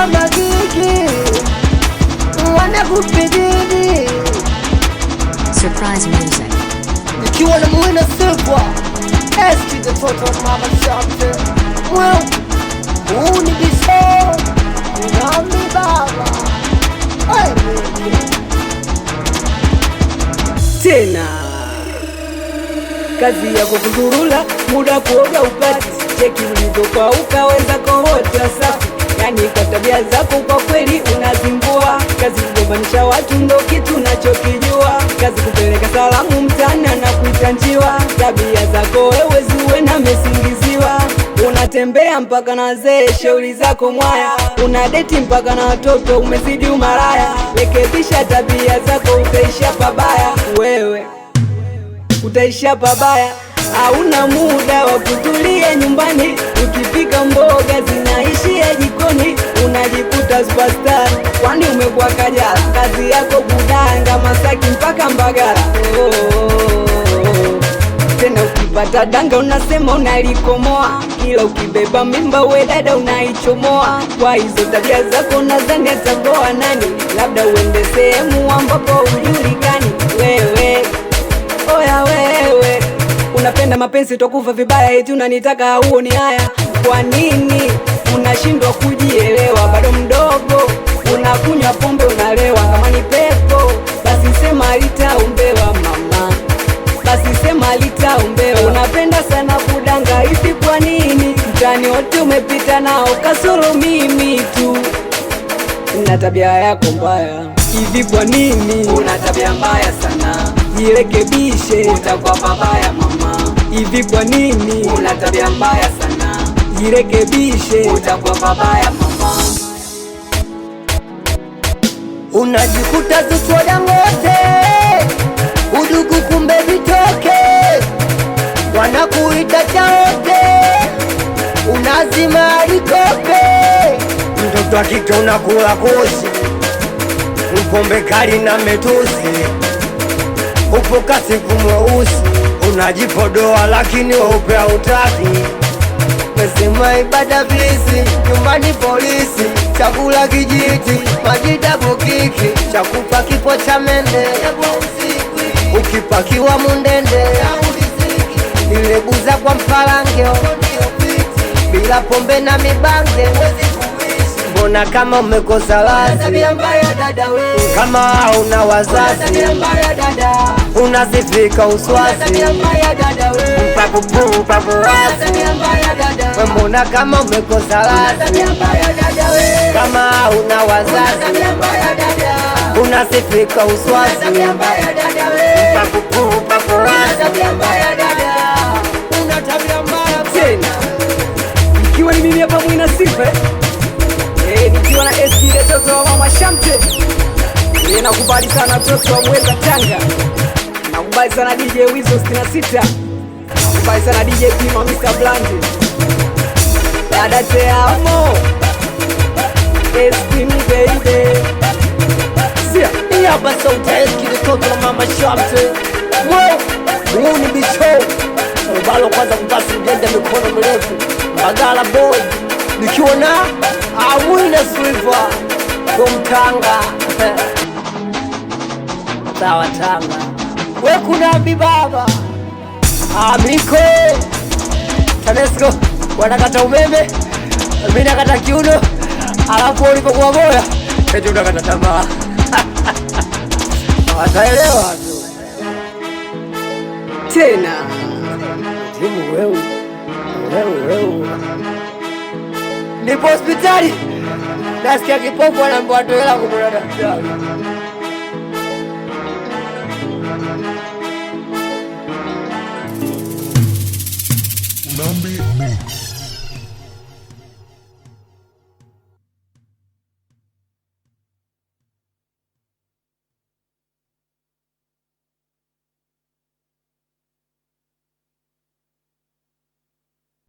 kama gigi wanakupidini. Surprise music. Nikiwa na Mwina Silva Eski the Toto Mama Shamte Mweu Uni Bisho Nami Baba tena kazi yako kuzurula, muda kuoga upati, cheki ulivyokwauka wenzako wote safi. Yani kwa tabia zako kwa kweli unazimbua, kazi kugombanisha watu ndo kitu nachokijua, kazi kupeleka salamu mtani na kuita njiwa. Tabia zako wewe ziwe na mesingiziwa, unatembea mpaka na wazee, shauri zako mwaya, unadeti mpaka na watoto, umezidi umaraya. Rekebisha tabia zako utaisha pabaya, wewe utaisha pabaya. Hauna muda wa kutulia nyumbani, ukipika mboga zinaishia jikoni, unajikuta superstar. Kwani umekuwa kajala, kazi yako kudanga Masaki mpaka Mbagala. Tena ukipata danga unasema unalikomoa, kila ukibeba mimba we dada unaichomoa. Kwa hizo tabia zako nadhani atagoa nani, labda uende sehemu ambako hujulikani. Wewe oya wewe unapenda mapenzi tokufa vibaya, eti unanitaka huo ni haya. Kwa nini unashindwa kujielewa? Bado mdogo unakunywa pombe unalewa, kama ni pepo basi sema litaombewa mama, basi sema litaombewa. Unapenda sana kudanga, hivi kwa nini? Mtani wote umepita nao kasoro mimi tu, na tabia yako mbaya. Hivi kwa nini? Una tabia mbaya sana, jirekebishe, utakuwa pabaya mama. Hivi kwa nini? Una tabia mbaya sana, jirekebishe, utakuwa pabaya mama. Unajikuta zuswa Dangote, udugu kumbe vitoke, wanakuita chaote, unazima alikope. Mtoto wa kike unakula kosi, mpombe kali na metusi, upo kasi kumweusi, unajipodoa lakini weupe hautaki. Mesema ibada visi, nyumbani polisi, chakula kijiti, majida bukiki, chakupa kipo cha mende, ukipakiwa mundende, nilebuza kwa mpalangio, bila pombe na mibange. Mbona kama umekosa lazi, kama hauna wazazi, unasifika uswazi, mpapu wazi. Mbona kama umekosa lazi, kama hauna wazazi, unasifika uswazi, mpapu wazi. Unatabia mbaya tena, ikiwa ni mimi hapa Mwina Silva nikiwa na Eski the Toto wa Mama Shamte. Nakubali sana Toto wa Mweza Tanga, nakubali sana DJ Wizo 66, nakubali sana DJ Pima Mr. Blandi, dada te amo Eski mi baby. Sia, ni hapa sauti Eski the Toto wa Mama Shamte. Mweu ni bisho mbalo kwanza kubasi mjenda mikono mrefu Mbagala boy, nikiwa na Mwina Silva kumtanga sawa Tanga. We kuna bibaba Amiko Tanesco wanakata umeme, mimi nakata kiuno, alafu ulipokuwa moya eti unakata tamaa. Wataelewa tu tena. timu wewe nipo hospitali, nasikia kipofu anaambiwa atoe hela kumwona daktari.